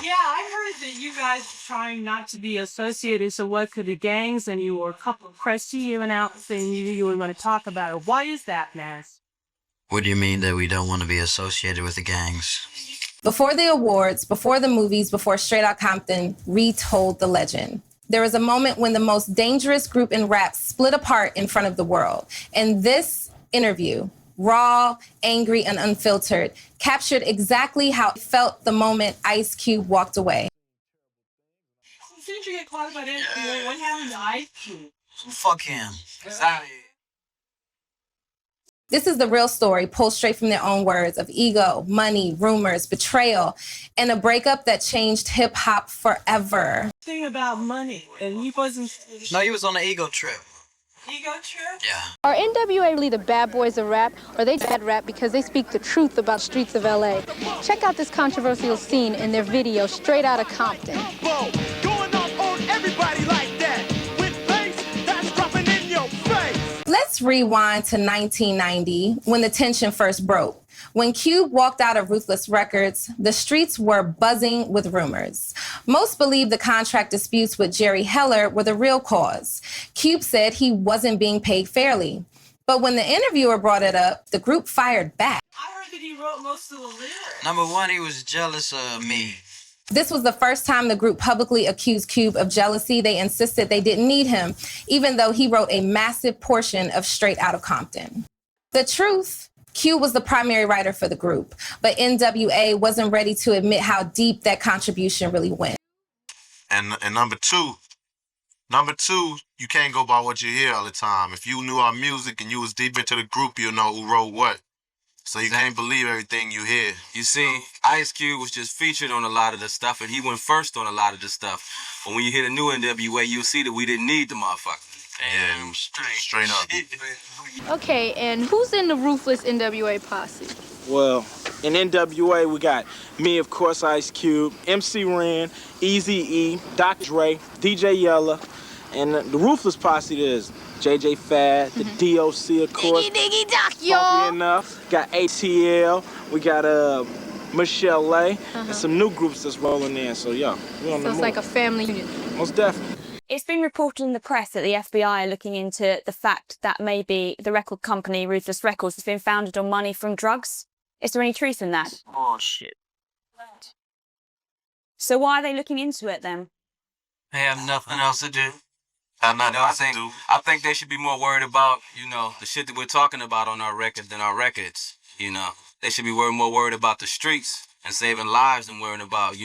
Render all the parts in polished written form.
Yeah, I heard that you guys were trying not to be associated so what could the gangs, and you were a couple of press you went out saying you were going to talk about it. Why is that, Naz? What do you mean that we don't want to be associated with the gangs? Before the awards, before the movies, before Straight Outta Compton retold the legend. There was a moment when the most dangerous group in rap split apart in front of the world. And this interview, raw, angry, and unfiltered, captured exactly how it felt the moment Ice Cube walked away. Didn't you get caught by N.W.A? What happened to Ice Cube? Fuck him. Get out of here. This is the real story, pulled straight from their own words of ego, money, rumors, betrayal, and a breakup that changed hip-hop forever. Thing about money, and he wasn't... No, he was on an ego trip. Ego trip? Yeah. Are N.W.A really the bad boys of rap, or are they bad rap because they speak the truth about streets of L.A.? Check out this controversial scene in their video, Straight Outta Compton. Whoa, going up on everybody like that, with bass that's dropping in your face. Let's rewind to 1990, when the tension first broke. When Cube walked out of Ruthless Records, the streets were buzzing with rumors. Most believed the contract disputes with Jerry Heller were the real cause. Cube said he wasn't being paid fairly. But when the interviewer brought it up, the group fired back. I heard that he wrote most of the lyrics. Number one, he was jealous of me. This was the first time the group publicly accused Cube of jealousy. They insisted they didn't need him, even though he wrote a massive portion of Straight Outta Compton. The truth, Cube was the primary writer for the group, but N.W.A. wasn't ready to admit how deep that contribution really went. And number two, you can't go by what you hear all the time. If you knew our music and you was deep into the group, you'll know who wrote what. So you can't believe everything you hear. You see, Ice Cube was just featured on a lot of the stuff, and he went first on a lot of the stuff. But when you hear the new N.W.A, you'll see that we didn't need the motherfucker. And straight up. Okay, and who's in the ruthless N.W.A posse? Well, in N.W.A, we got me, of course, Ice Cube, MC Ren, Eazy-E, Dr. Dre, DJ Yella, and the Ruthless posse is JJ Fad, the DOC, of course. Diggy Doc, y'all. Enough. Got ATL, we got Michelle A, and some new groups that's rolling in. So yeah, we on the So it's move. like a family unit. Most definitely. It's been reported in the press that the FBI are looking into the fact that maybe the record company Ruthless Records has been founded on money from drugs. Is there any truth in that? Oh, shit. So why are they looking into it then? They have nothing else to do. I think they should be more worried about, the shit that we're talking about on our record than our records, They should be more worried about the streets and saving lives than worrying about,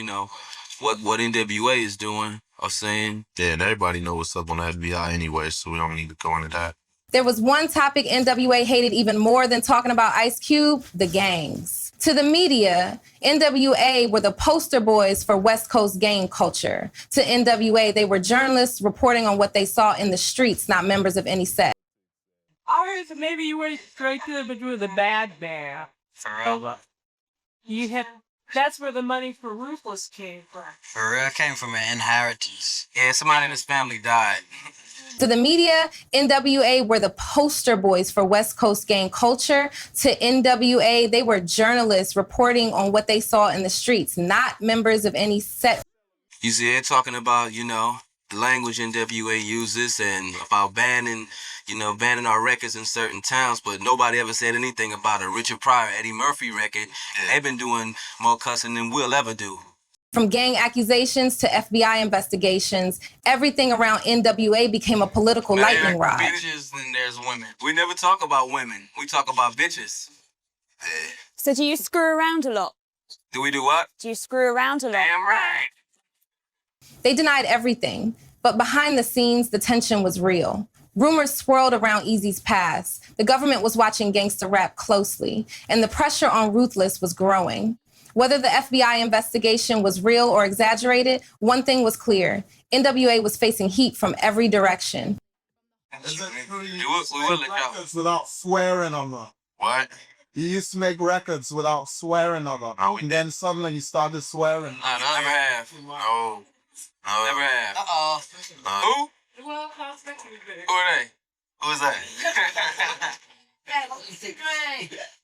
what N.W.A is doing or saying. Yeah, and everybody knows what's up on the FBI anyway, so we don't need to go into that. There was one topic N.W.A hated even more than talking about Ice Cube, the gangs. To the media, N.W.A were the poster boys for West Coast gang culture. To N.W.A, they were journalists reporting on what they saw in the streets, not members of any set. I heard that maybe you weren't straight good, but you were the bad man. For real? That's where the money for Ruthless came from. For real, it came from an inheritance. Yeah, somebody in his family died. To the media, N.W.A were the poster boys for West Coast gang culture. To N.W.A, they were journalists reporting on what they saw in the streets, not members of any set. You see, they're talking about, the language N.W.A uses and about banning our records in certain towns, but nobody ever said anything about a Richard Pryor, Eddie Murphy record. They've been doing more cussing than we'll ever do. From gang accusations to FBI investigations, everything around N.W.A became a political lightning rod. Bitches, then there's women. We never talk about women. We talk about bitches. So do you screw around a lot? Do we do what? Do you screw around a lot? Damn right. They denied everything, but behind the scenes, the tension was real. Rumors swirled around Eazy's past. The government was watching gangsta rap closely, and the pressure on Ruthless was growing. Whether the FBI investigation was real or exaggerated, one thing was clear. N.W.A was facing heat from every direction. Is it true you used to make records without swearing on them? What? You used to make records without swearing on them. Oh, And then suddenly you started swearing. I never have. No. Never have. Uh-oh. Who? Who are they? Who's that?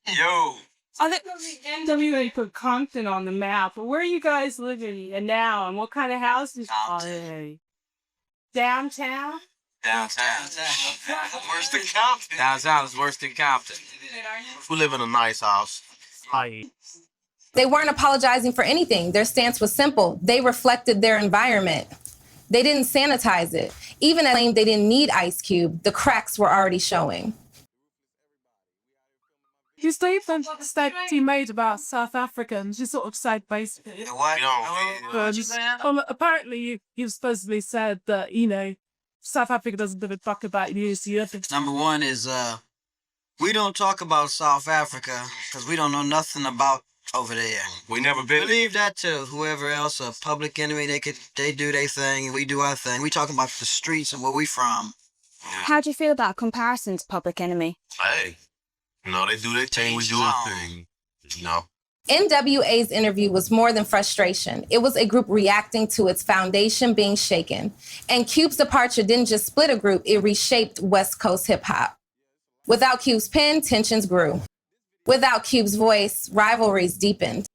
Yo, I think the N.W.A. put Compton on the map, but where are you guys living and now, and what kind of houses are they? Downtown? Downtown. Worse than Compton. Downtown is worse than Compton. We live in a nice house. They weren't apologizing for anything. Their stance was simple. They reflected their environment. They didn't sanitize it. Even as they claimed they didn't need Ice Cube, the cracks were already showing. His statement that he made about South Africans, you sort of said basically. What? Apparently, you supposedly said that, you know, South Africa doesn't give a fuck about you. So you have to... Number one is we don't talk about South Africa because we don't know nothing about over there. We never been. Leave that to whoever else, a public enemy. They do their thing and we do our thing. We talking about the streets and where we from. How do you feel about a comparison to Public Enemy? Hey, you know, they do their thing, we do our thing. You know. N.W.A.'s interview was more than frustration. It was a group reacting to its foundation being shaken. And Cube's departure didn't just split a group, it reshaped West Coast hip hop. Without Cube's pen, tensions grew. Without Cube's voice, rivalries deepened.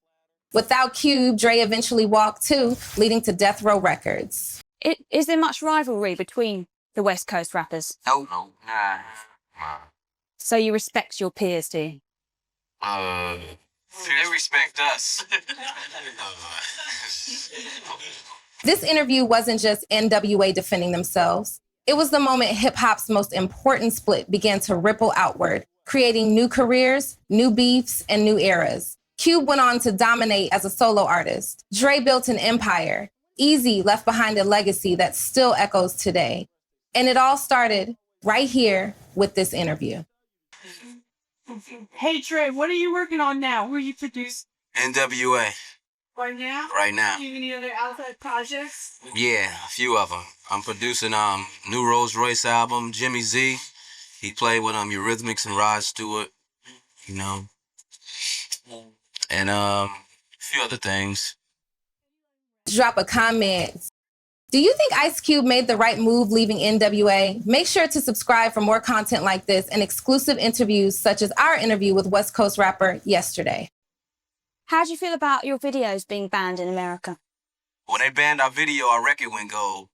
Without Cube, Dre eventually walked too, leading to Death Row Records. Is there much rivalry between the West Coast rappers? No. Nah. So you respect your peers, do you? They respect us. This interview wasn't just N.W.A. defending themselves. It was the moment hip-hop's most important split began to ripple outward, creating new careers, new beefs, and new eras. Cube went on to dominate as a solo artist. Dre built an empire. Eazy left behind a legacy that still echoes today. And it all started right here with this interview. Hey, Dre, what are you working on now? Who are you producing? N.W.A. Right now? Right now. Do you have any other outside projects? Yeah, a few of them. I'm producing new Rolls Royce album, Jimmy Z. He played with Eurythmics and Rod Stewart, you know. And a few other things. Drop a comment. Do you think Ice Cube made the right move leaving N.W.A.? Make sure to subscribe for more content like this and exclusive interviews such as our interview with West Coast rapper Yesterday. How do you feel about your videos being banned in America? When they banned our video, our record went gold.